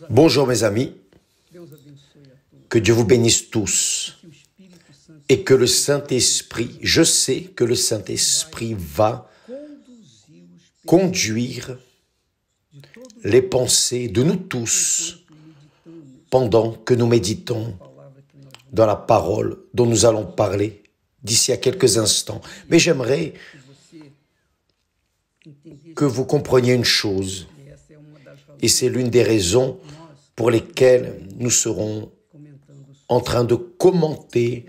Bonjour mes amis, que Dieu vous bénisse tous et que le Saint-Esprit, je sais que le Saint-Esprit va conduire les pensées de nous tous pendant que nous méditons dans la parole dont nous allons parler d'ici à quelques instants. Mais j'aimerais que vous compreniez une chose, et c'est l'une des raisons pour lesquelles nous serons en train de commenter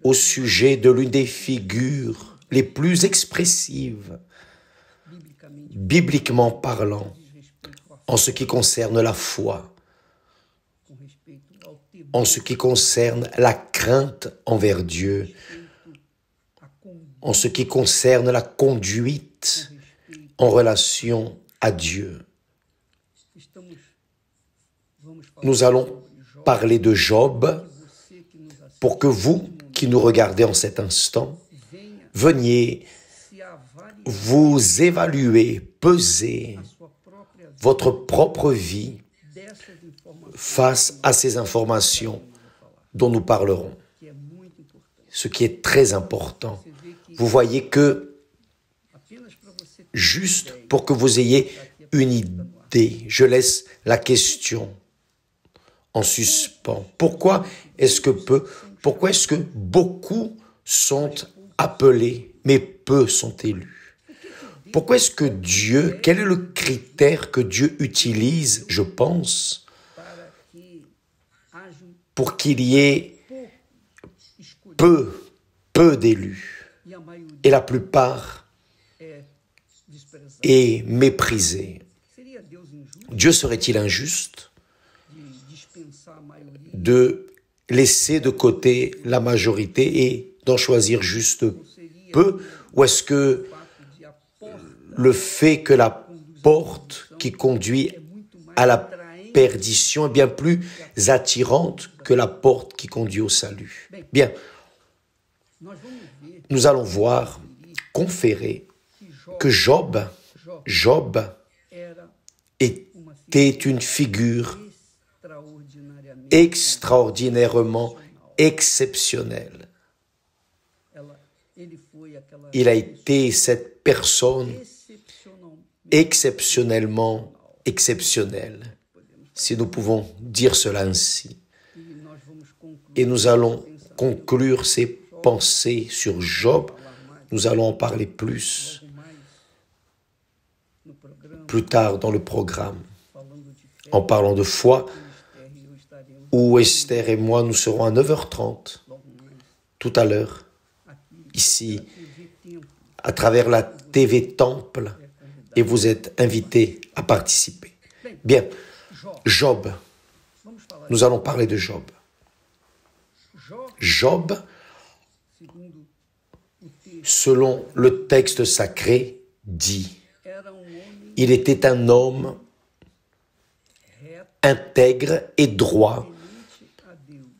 au sujet de l'une des figures les plus expressives, bibliquement parlant, en ce qui concerne la foi, en ce qui concerne la crainte envers Dieu, en ce qui concerne la conduite en relation à Dieu. Nous allons parler de Job pour que vous, qui nous regardez en cet instant, veniez vous évaluer, peser votre propre vie face à ces informations dont nous parlerons. Ce qui est très important. Vous voyez que, juste pour que vous ayez une idée, je laisse la question en suspens. Pourquoi est-ce que beaucoup sont appelés, mais peu sont élus? Pourquoi est-ce que Dieu, quel est le critère que Dieu utilise, je pense, pour qu'il y ait peu d'élus, et la plupart est méprisé? Dieu serait-il injuste de laisser de côté la majorité et d'en choisir juste peu? Ou est-ce que le fait que la porte qui conduit à la perdition est bien plus attirante que la porte qui conduit au salut? Bien, nous allons voir, conférer, que Job était une figure extraordinairement exceptionnelle. Il a été cette personne exceptionnellement exceptionnelle, si nous pouvons dire cela ainsi. Et nous allons conclure ces pensées sur Job. Nous allons en parler plus tard dans le programme, en parlant de foi, où Esther et moi, nous serons à 9h30, tout à l'heure, ici, à travers la TV Temple, et vous êtes invités à participer. Bien, Job, nous allons parler de Job. Job, selon le texte sacré, dit: il était un homme intègre et droit.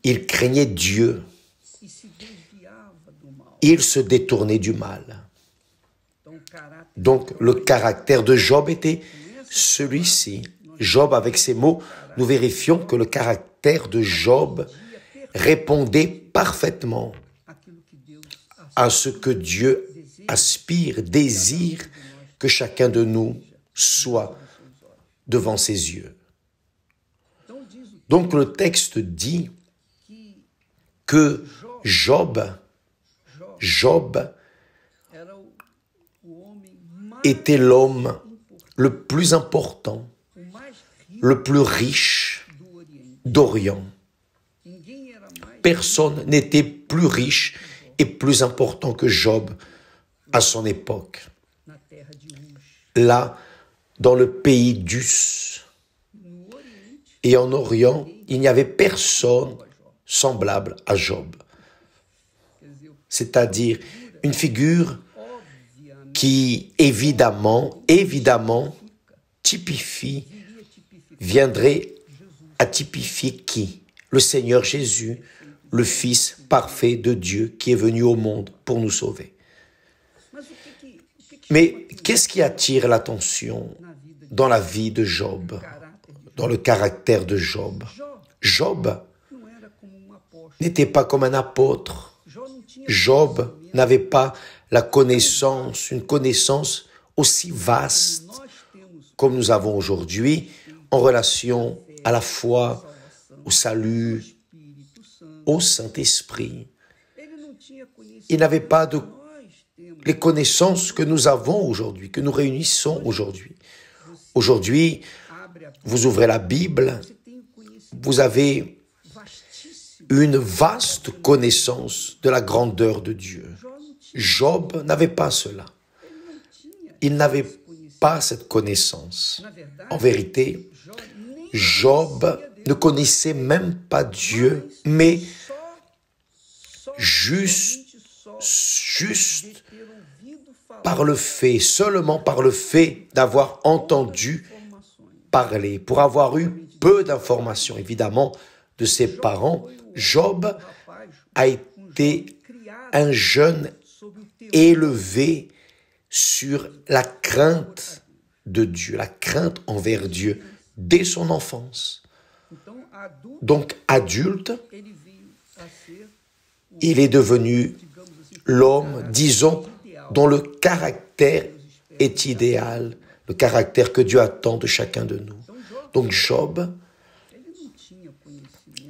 Il craignait Dieu. Il se détournait du mal. Donc, le caractère de Job était celui-ci. Job, avec ces mots, nous vérifions que le caractère de Job répondait parfaitement à ce que Dieu aspire, désire que chacun de nous soit devant ses yeux. Donc le texte dit que Job était l'homme le plus important, le plus riche d'Orient. Personne n'était plus riche et plus important que Job à son époque. Là, dans le pays d'Us et en Orient, il n'y avait personne semblable à Job. C'est-à-dire une figure qui évidemment viendrait à typifier qui? Le Seigneur Jésus, le Fils parfait de Dieu qui est venu au monde pour nous sauver. Mais qu'est-ce qui attire l'attention dans la vie de Job, dans le caractère de Job. Job n'était pas comme un apôtre. Job n'avait pas la connaissance, une connaissance aussi vaste comme nous avons aujourd'hui en relation à la foi, au salut, au Saint-Esprit. Il n'avait pas les connaissances que nous avons aujourd'hui, que nous réunissons aujourd'hui. Aujourd'hui, vous ouvrez la Bible, vous avez une vaste connaissance de la grandeur de Dieu. Job n'avait pas cela. Il n'avait pas cette connaissance. En vérité, Job ne connaissait même pas Dieu, mais juste par le fait, seulement par le fait d'avoir entendu parler, pour avoir eu peu d'informations, évidemment, de ses parents. Job a été un jeune élevé sur la crainte de Dieu, la crainte envers Dieu, dès son enfance. Donc, adulte, il est devenu l'homme, disons, dont le caractère est idéal, le caractère que Dieu attend de chacun de nous. Donc, Job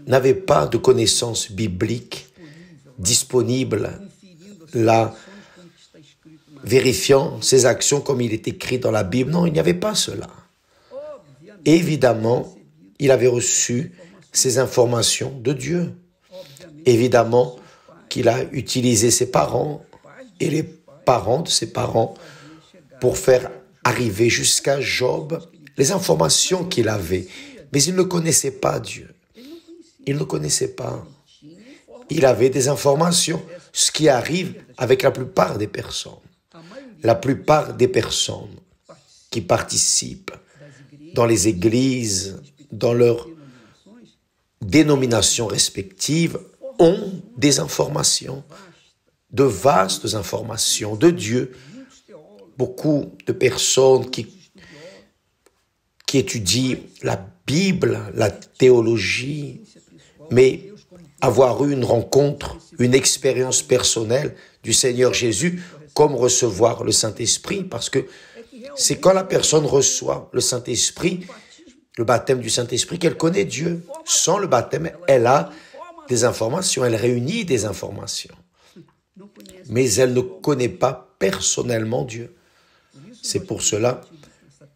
n'avait pas de connaissances bibliques disponibles là, vérifiant ses actions comme il est écrit dans la Bible. Non, il n'y avait pas cela. Évidemment, il avait reçu ces informations de Dieu. Évidemment qu'il a utilisé ses parents et les parents de ses parents pour faire arriver jusqu'à Job les informations qu'il avait. Mais il ne connaissait pas Dieu. Il ne connaissait pas. Il avait des informations, ce qui arrive avec la plupart des personnes. La plupart des personnes qui participent dans les églises, dans leurs dénominations respectives, ont des informations, de vastes informations de Dieu. Beaucoup de personnes qui étudient la Bible, la théologie, mais avoir eu une rencontre, une expérience personnelle du Seigneur Jésus, comme recevoir le Saint-Esprit, parce que c'est quand la personne reçoit le Saint-Esprit, le baptême du Saint-Esprit, qu'elle connaît Dieu. Sans le baptême, elle a des informations, elle réunit des informations. Mais elle ne connaît pas personnellement Dieu. C'est pour cela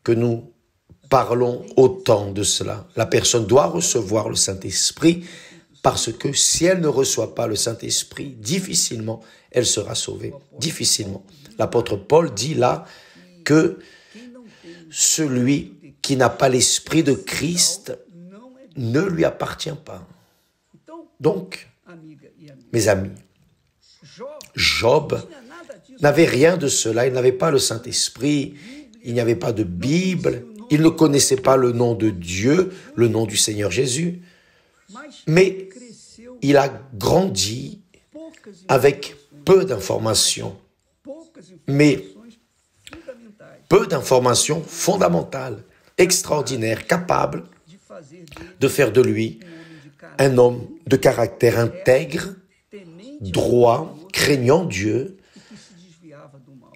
que nous parlons autant de cela. La personne doit recevoir le Saint-Esprit parce que si elle ne reçoit pas le Saint-Esprit, difficilement elle sera sauvée. Difficilement. L'apôtre Paul dit là que celui qui n'a pas l'Esprit de Christ ne lui appartient pas. Donc, mes amis, Job n'avait rien de cela. Il n'avait pas le Saint-Esprit, il n'y avait pas de Bible, il ne connaissait pas le nom de Dieu, le nom du Seigneur Jésus. Mais il a grandi avec peu d'informations, mais peu d'informations fondamentales, extraordinaires, capables de faire de lui un homme de caractère intègre, droit, craignant Dieu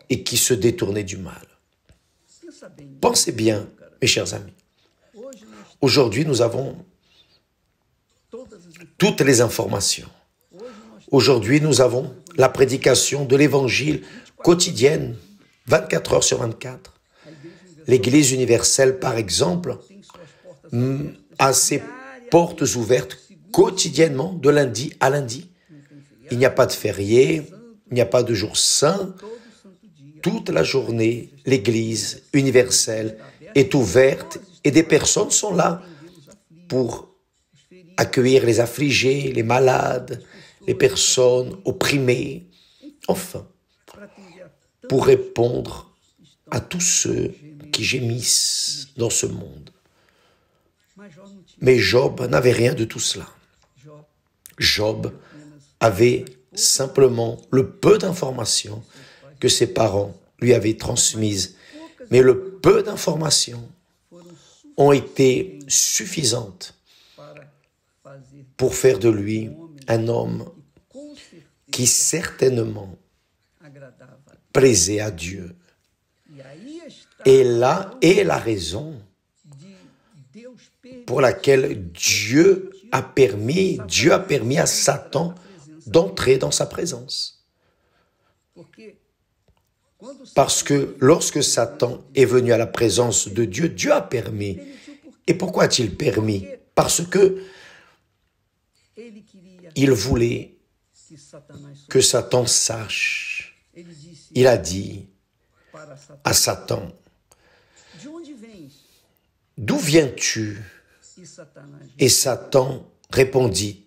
et qui se détournait du mal. Pensez bien, mes chers amis. Aujourd'hui, nous avons toutes les informations. Aujourd'hui, nous avons la prédication de l'Évangile quotidienne, 24 heures sur 24. L'Église universelle, par exemple, a ses portes ouvertes quotidiennement, de lundi à lundi. Il n'y a pas de férié, il n'y a pas de jour saint. Toute la journée, l'Église universelle est ouverte et des personnes sont là pour accueillir les affligés, les malades, les personnes opprimées, enfin, pour répondre à tous ceux qui gémissent dans ce monde. Mais Job n'avait rien de tout cela. Job avait simplement le peu d'informations que ses parents lui avaient transmises. Mais le peu d'informations ont été suffisantes pour faire de lui un homme qui certainement plaisait à Dieu. Et là est la raison pour laquelle Dieu a permis à Satan d'entrer dans sa présence. Parce que lorsque Satan est venu à la présence de Dieu, Dieu a permis. Et pourquoi a-t-il permis? Parce que il voulait que Satan sache. Il a dit à Satan, « D'où viens-tu » Et Satan répondit,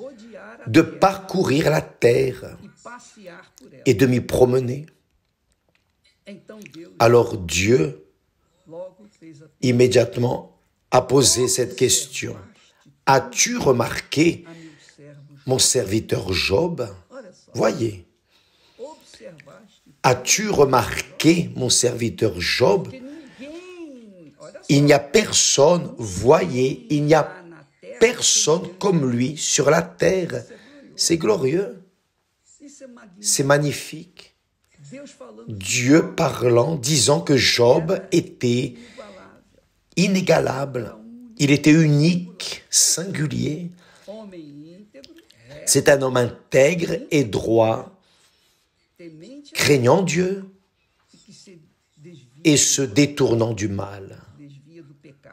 « De parcourir la terre et de m'y promener. » Alors Dieu, immédiatement, a posé cette question. « As-tu remarqué mon serviteur Job? » Voyez. « As-tu remarqué mon serviteur Job? » Il n'y a personne, voyez, il n'y a personne comme lui sur la terre. C'est glorieux. C'est magnifique. Dieu parlant, disant que Job était inégalable. Il était unique, singulier. C'est un homme intègre et droit, craignant Dieu et se détournant du mal,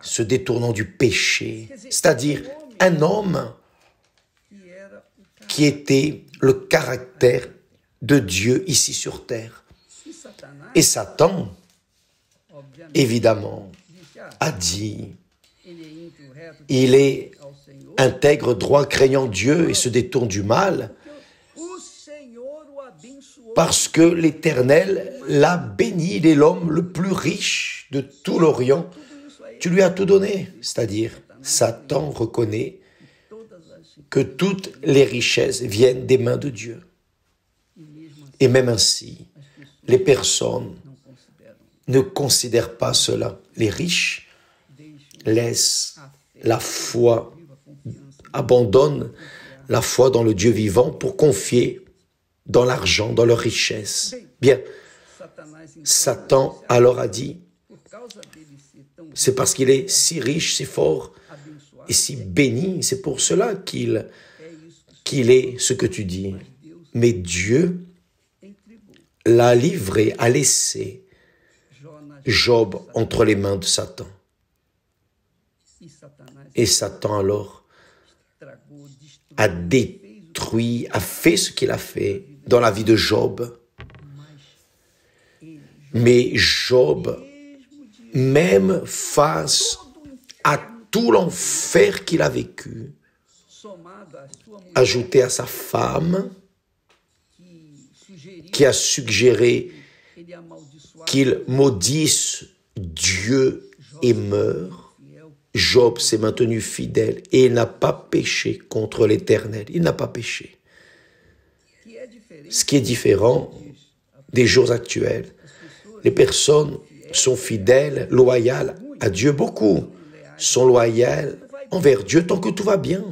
se détournant du péché, c'est-à-dire un homme qui était le caractère de Dieu ici sur terre. Et Satan, évidemment, a dit, il est intègre, droit, craignant Dieu et se détourne du mal, parce que l'Éternel l'a béni, il est l'homme le plus riche de tout l'Orient. Tu lui as tout donné, c'est-à-dire Satan reconnaît que toutes les richesses viennent des mains de Dieu. Et même ainsi, les personnes ne considèrent pas cela. Les riches laissent la foi, abandonnent la foi dans le Dieu vivant pour confier dans l'argent, dans leur richesse. Bien, Satan alors a dit, c'est parce qu'il est si riche, si fort et si béni, c'est pour cela qu'il est ce que tu dis. Mais Dieu l'a livré, a laissé Job entre les mains de Satan. Et Satan alors a détruit, a fait ce qu'il a fait dans la vie de Job. Mais Job, même face à tout l'enfer qu'il a vécu, ajouté à sa femme, qui a suggéré qu'il maudisse Dieu et meure, Job s'est maintenu fidèle et il n'a pas péché contre l'Éternel. Il n'a pas péché. Ce qui est différent des jours actuels. Les personnes sont fidèles, loyales à Dieu. Beaucoup sont loyales envers Dieu tant que tout va bien.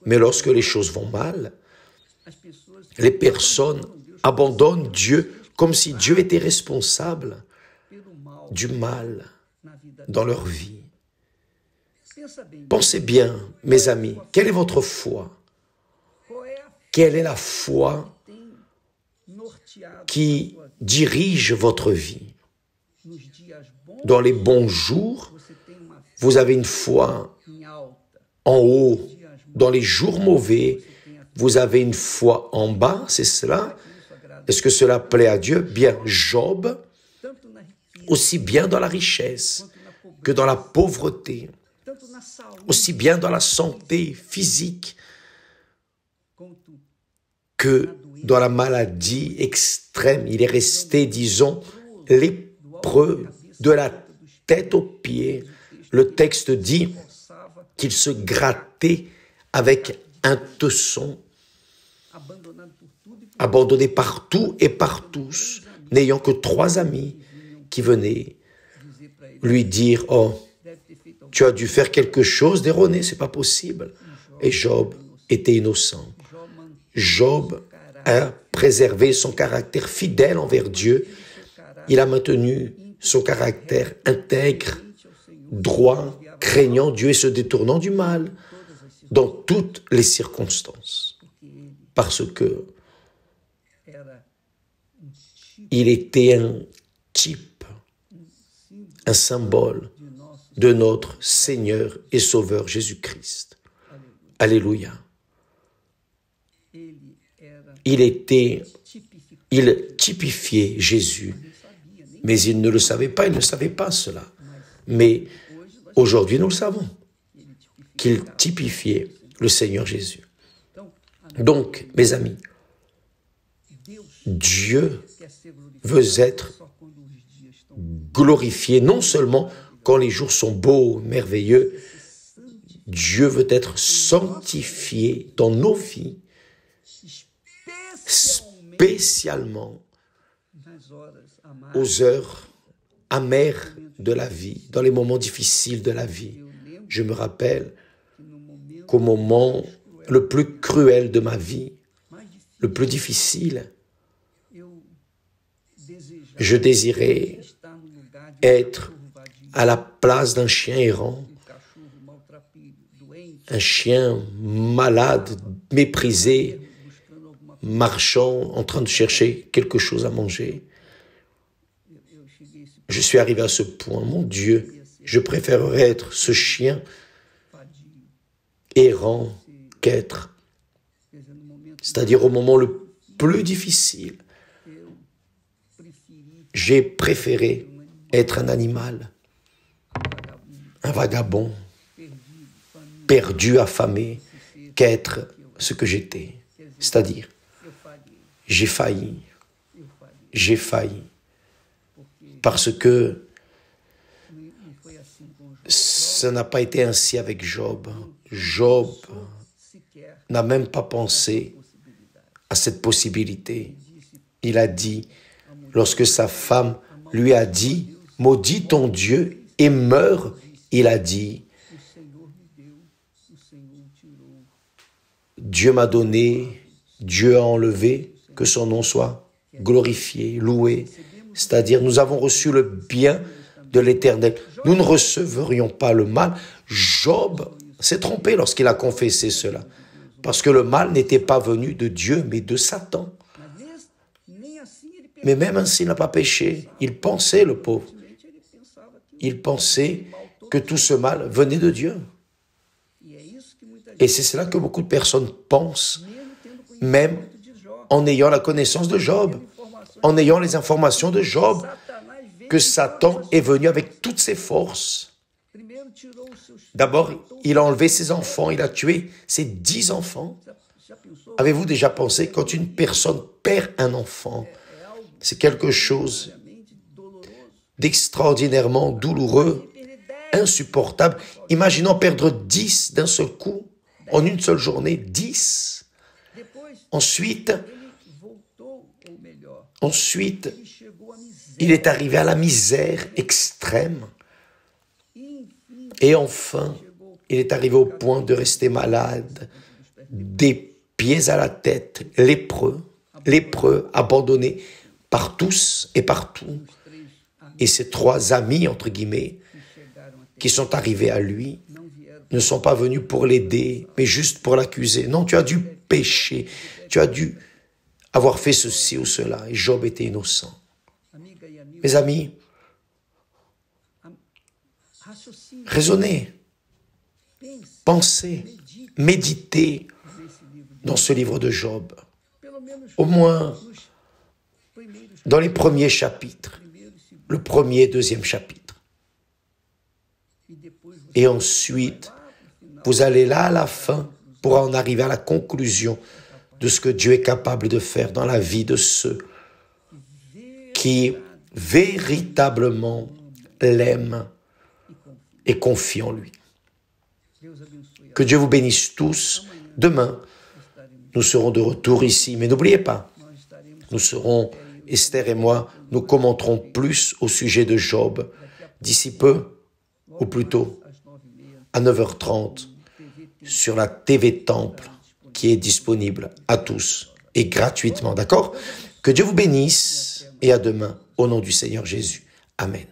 Mais lorsque les choses vont mal, les personnes abandonnent Dieu comme si Dieu était responsable du mal dans leur vie. Pensez bien, mes amis, quelle est votre foi? Quelle est la foi qui dirige votre vie? Dans les bons jours, vous avez une foi en haut. Dans les jours mauvais, vous avez une foi en bas, c'est cela? Est-ce que cela plaît à Dieu? Bien, Job, aussi bien dans la richesse que dans la pauvreté, aussi bien dans la santé physique que dans la maladie extrême. Il est resté, disons, lépreux de la tête aux pieds. Le texte dit qu'il se grattait avec un tesson, abandonné par tout et par tous, n'ayant que 3 amis qui venaient lui dire « Oh, tu as dû faire quelque chose d'erroné, c'est pas possible. Et Job était innocent. Job a préservé son caractère fidèle envers Dieu. Il a maintenu son caractère intègre, droit, craignant Dieu et se détournant du mal dans toutes les circonstances. Parce que il était un type, un symbole de notre Seigneur et Sauveur Jésus-Christ. Alléluia. Il typifiait Jésus, mais il ne le savait pas, il ne savait pas cela. Mais aujourd'hui, nous le savons, qu'il typifiait le Seigneur Jésus. Donc, mes amis, Dieu veut être glorifié non seulement quand les jours sont beaux, merveilleux, Dieu veut être sanctifié dans nos vies, spécialement aux heures amères de la vie, dans les moments difficiles de la vie. Je me rappelle qu'au moment le plus cruel de ma vie, le plus difficile, je désirais être à la place d'un chien errant, un chien malade, méprisé, marchant, en train de chercher quelque chose à manger. Je suis arrivé à ce point, mon Dieu, je préférerais être ce chien errant qu'être, c'est-à-dire au moment le plus difficile, j'ai préféré être un animal, un vagabond, perdu, affamé, qu'être ce que j'étais. C'est-à-dire, j'ai failli, parce que ça n'a pas été ainsi avec Job. Job n'a même pas pensé à cette possibilité. Il a dit, lorsque sa femme lui a dit, « Maudis ton Dieu et meurs », il a dit, « Dieu m'a donné, Dieu a enlevé, que son nom soit glorifié, loué. » C'est-à-dire, nous avons reçu le bien de l'Éternel. Nous ne recevrions pas le mal. Job s'est trompé lorsqu'il a confessé cela, parce que le mal n'était pas venu de Dieu, mais de Satan. Mais même ainsi, il n'a pas péché. Il pensait, le pauvre, il pensait que tout ce mal venait de Dieu. Et c'est cela que beaucoup de personnes pensent, même en ayant la connaissance de Job, en ayant les informations de Job, que Satan est venu avec toutes ses forces. D'abord, il a enlevé ses enfants, il a tué ses 10 enfants. Avez-vous déjà pensé, quand une personne perd un enfant, c'est quelque chose d'extraordinairement douloureux, insupportable. Imaginons perdre 10 d'un seul coup, en une seule journée, 10. Ensuite, il est arrivé à la misère extrême. Et enfin, il est arrivé au point de rester malade, des pieds à la tête, lépreux, abandonné par tous et partout. Et ses 3 amis, entre guillemets, qui sont arrivés à lui, ne sont pas venus pour l'aider, mais juste pour l'accuser. Non, tu as dû pécher, tu as dû avoir fait ceci ou cela. Et Job était innocent. Mes amis, raisonnez, pensez, méditez dans ce livre de Job. Au moins dans les premiers chapitres, le premier et deuxième chapitre. Et ensuite, vous allez là à la fin pour en arriver à la conclusion de ce que Dieu est capable de faire dans la vie de ceux qui véritablement l'aiment et confient en lui. Que Dieu vous bénisse tous. Demain, nous serons de retour ici. Mais n'oubliez pas, nous serons, Esther et moi, nous commenterons plus au sujet de Job d'ici peu, ou plutôt à 9h30 sur la TV Temple qui est disponible à tous et gratuitement, d'accord? Que Dieu vous bénisse et à demain au nom du Seigneur Jésus. Amen.